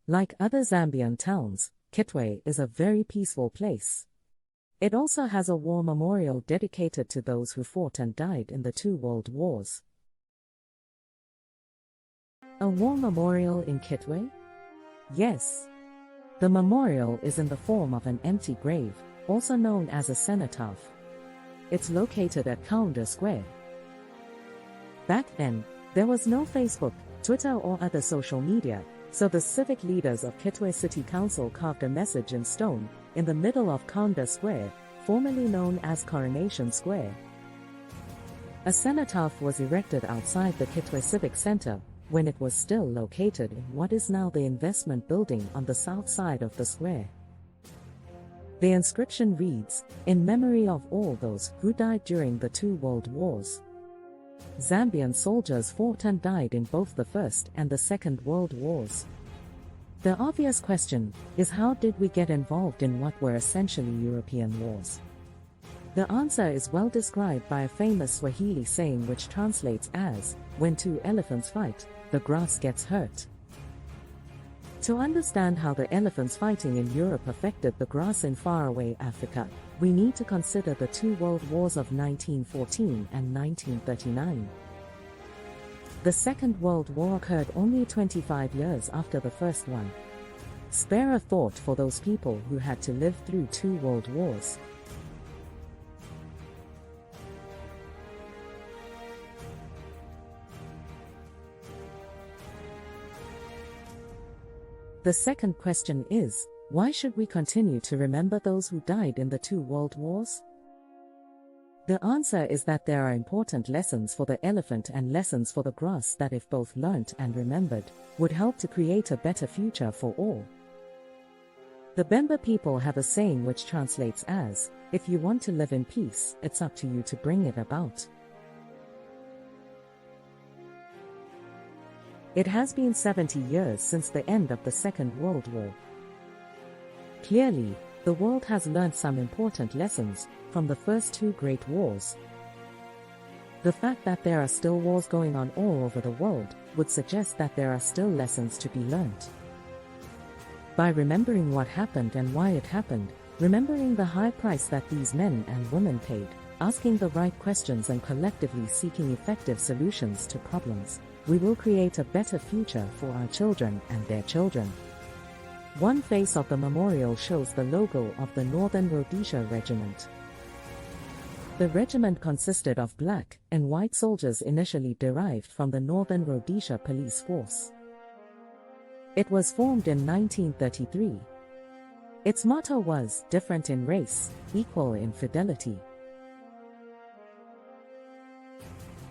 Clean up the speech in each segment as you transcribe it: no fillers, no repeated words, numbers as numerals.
Like other Zambian towns, Kitwe is a very peaceful place. It also has a war memorial dedicated to those who fought and died in the two world wars. A war memorial in Kitwe? Yes. The memorial is in the form of an empty grave, also known as a cenotaph. It's located at Kaunda Square. Back then, there was no Facebook, Twitter or other social media, so the civic leaders of Kitwe City Council carved a message in stone, in the middle of Kaunda Square, formerly known as Coronation Square. A cenotaph was erected outside the Kitwe Civic Center, when it was still located in what is now the investment building on the south side of the square. The inscription reads, "In memory of all those who died during the two world wars." Zambian soldiers fought and died in both the First and the Second World Wars. The obvious question is, how did we get involved in what were essentially European wars? The answer is well described by a famous Swahili saying which translates as, "When two elephants fight, the grass gets hurt." To understand how the elephants fighting in Europe affected the grass in faraway Africa, we need to consider the two world wars of 1914 and 1939. The Second World War occurred only 25 years after the first one. Spare a thought for those people who had to live through two world wars. The second question is, why should we continue to remember those who died in the two world wars? The answer is that there are important lessons for the elephant and lessons for the grass that, if both learnt and remembered, would help to create a better future for all. The Bemba people have a saying which translates as, "If you want to live in peace, it's up to you to bring it about." It has been 70 years since the end of the Second World War. Clearly, the world has learned some important lessons from the first two great wars. The fact that there are still wars going on all over the world would suggest that there are still lessons to be learned. By remembering what happened and why it happened, remembering the high price that these men and women paid, asking the right questions and collectively seeking effective solutions to problems, we will create a better future for our children and their children. One face of the memorial shows the logo of the Northern Rhodesia Regiment. The regiment consisted of black and white soldiers initially derived from the Northern Rhodesia Police Force. It was formed in 1933. Its motto was, "Different in race, equal in fidelity."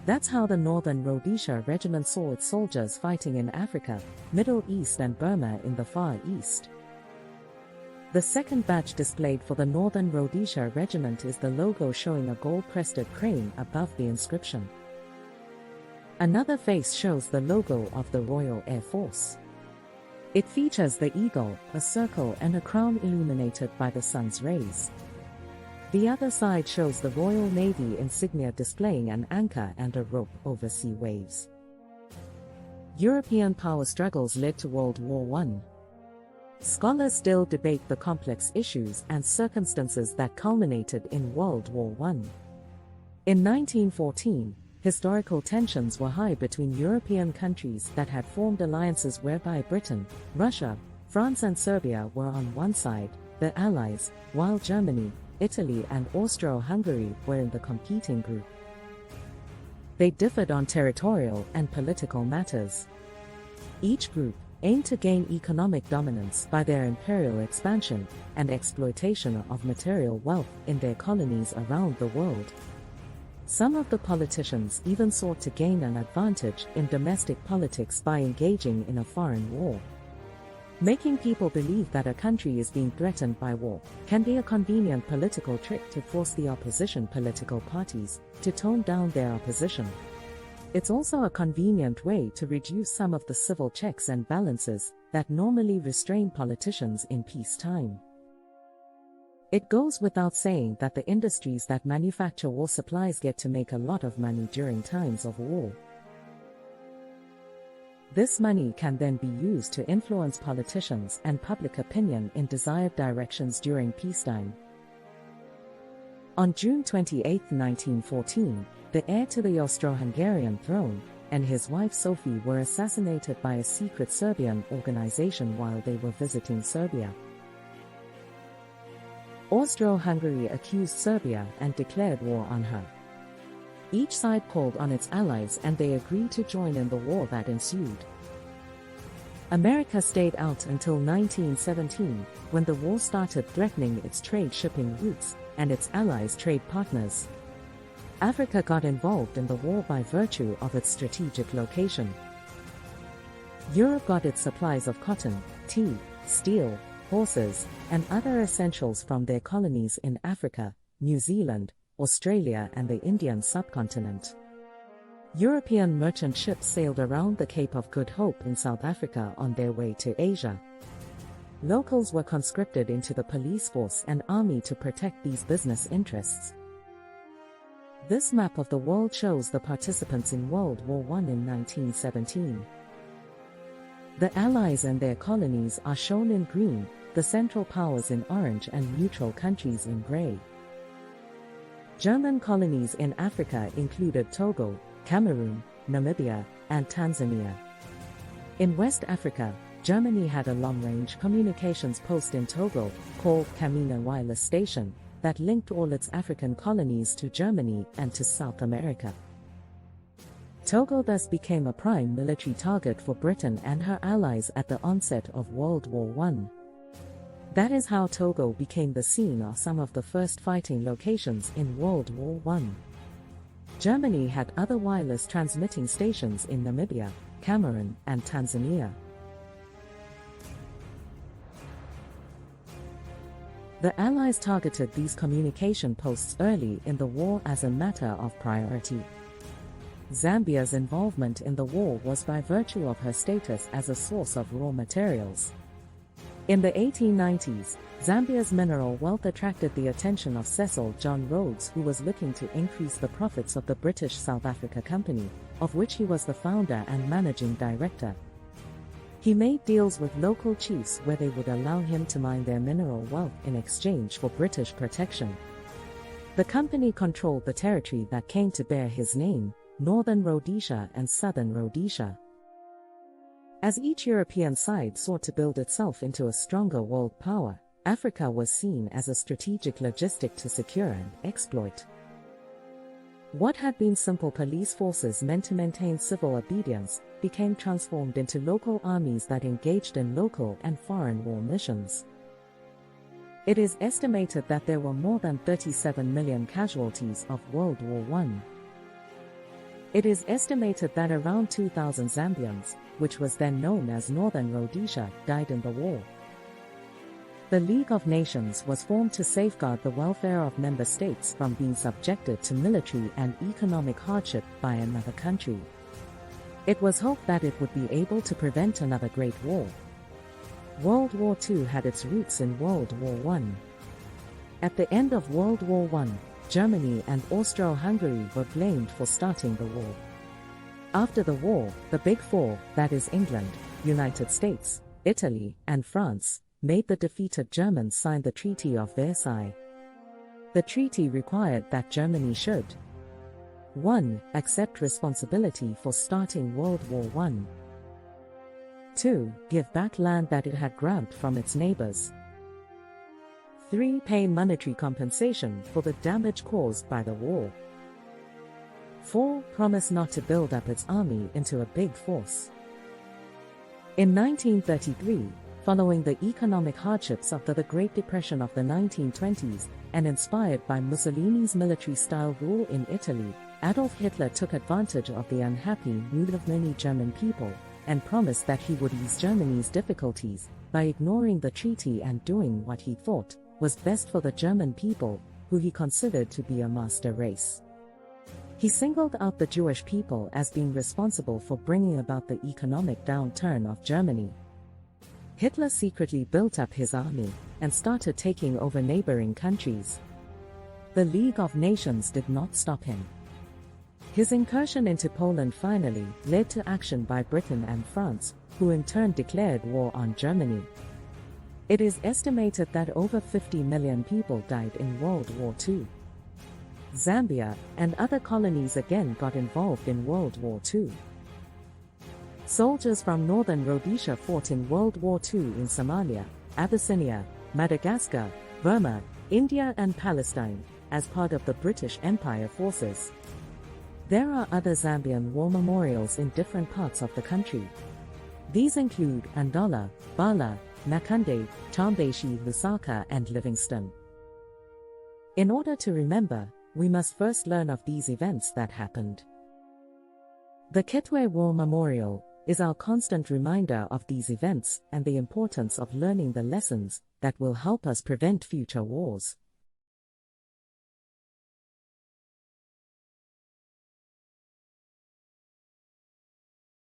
That's how the Northern Rhodesia Regiment saw its soldiers fighting in Africa, Middle East and Burma in the Far East. The second badge displayed for the Northern Rhodesia Regiment is the logo showing a gold-crested crane above the inscription. Another face shows the logo of the Royal Air Force. It features the eagle, a circle and a crown illuminated by the sun's rays. The other side shows the Royal Navy insignia displaying an anchor and a rope over sea waves. European power struggles led to World War I. Scholars still debate the complex issues and circumstances that culminated in World War I. In 1914, historical tensions were high between European countries that had formed alliances whereby Britain, Russia, France and Serbia were on one side, the Allies, while Germany, Italy and Austro-Hungary were in the competing group. They differed on territorial and political matters. Each group aimed to gain economic dominance by their imperial expansion and exploitation of material wealth in their colonies around the world. Some of the politicians even sought to gain an advantage in domestic politics by engaging in a foreign war. Making people believe that a country is being threatened by war can be a convenient political trick to force the opposition political parties to tone down their opposition. It's also a convenient way to reduce some of the civil checks and balances that normally restrain politicians in peacetime. It goes without saying that the industries that manufacture war supplies get to make a lot of money during times of war. This money can then be used to influence politicians and public opinion in desired directions during peacetime. On June 28, 1914, the heir to the Austro-Hungarian throne and his wife Sophie were assassinated by a secret Serbian organization while they were visiting Serbia. Austro-Hungary accused Serbia and declared war on her. Each side called on its allies and they agreed to join in the war that ensued. America stayed out until 1917, when the war started threatening its trade shipping routes and its allies' trade partners. Africa got involved in the war by virtue of its strategic location. Europe got its supplies of cotton, tea, steel, horses, and other essentials from their colonies in Africa, New Zealand, Australia and the Indian subcontinent. European merchant ships sailed around the Cape of Good Hope in South Africa on their way to Asia. Locals were conscripted into the police force and army to protect these business interests. This map of the world shows the participants in World War I in 1917. The Allies and their colonies are shown in green, the Central Powers in orange and neutral countries in gray. German colonies in Africa included Togo, Cameroon, Namibia, and Tanzania. In West Africa, Germany had a long-range communications post in Togo, called Kamina Wireless Station, that linked all its African colonies to Germany and to South America. Togo thus became a prime military target for Britain and her allies at the onset of World War I. That is how Togo became the scene of some of the first fighting locations in World War I. Germany had other wireless transmitting stations in Namibia, Cameroon, and Tanzania. The Allies targeted these communication posts early in the war as a matter of priority. Zambia's involvement in the war was by virtue of her status as a source of raw materials. In the 1890s, Zambia's mineral wealth attracted the attention of Cecil John Rhodes, who was looking to increase the profits of the British South Africa Company, of which he was the founder and managing director. He made deals with local chiefs where they would allow him to mine their mineral wealth in exchange for British protection. The company controlled the territory that came to bear his name, Northern Rhodesia and Southern Rhodesia. As each European side sought to build itself into a stronger world power, Africa was seen as a strategic logistic to secure and exploit. What had been simple police forces meant to maintain civil obedience became transformed into local armies that engaged in local and foreign war missions. It is estimated that there were more than 37 million casualties of World War I. It is estimated that around 2,000 Zambians, which was then known as Northern Rhodesia, died in the war. The League of Nations was formed to safeguard the welfare of member states from being subjected to military and economic hardship by another country. It was hoped that it would be able to prevent another Great War. World War II had its roots in World War I. At the end of World War I, Germany and Austro-Hungary were blamed for starting the war. After the war, the Big Four, that is England, United States, Italy, and France, made the defeated Germans sign the Treaty of Versailles. The treaty required that Germany should 1. Accept responsibility for starting World War I. 2. Give back land that it had grabbed from its neighbors. 3. Pay monetary compensation for the damage caused by the war. 4. Promise not to build up its army into a big force. In 1933, following the economic hardships of the Great Depression of the 1920s, and inspired by Mussolini's military-style rule in Italy, Adolf Hitler took advantage of the unhappy mood of many German people, and promised that he would ease Germany's difficulties by ignoring the treaty and doing what he thought was best for the German people, who he considered to be a master race. He singled out the Jewish people as being responsible for bringing about the economic downturn of Germany. Hitler secretly built up his army and started taking over neighboring countries. The League of Nations did not stop him. His incursion into Poland finally led to action by Britain and France, who in turn declared war on Germany. It is estimated that over 50 million people died in World War II. Zambia and other colonies again got involved in World War II. Soldiers from northern Rhodesia fought in World War II in Somalia, Abyssinia, Madagascar, Burma, India and Palestine, as part of the British Empire forces. There are other Zambian war memorials in different parts of the country. These include Andola, Bala, Nakande, Tambeshi, Lusaka and Livingston. In order to remember, we must first learn of these events that happened. The Kitwe War Memorial is our constant reminder of these events and the importance of learning the lessons that will help us prevent future wars.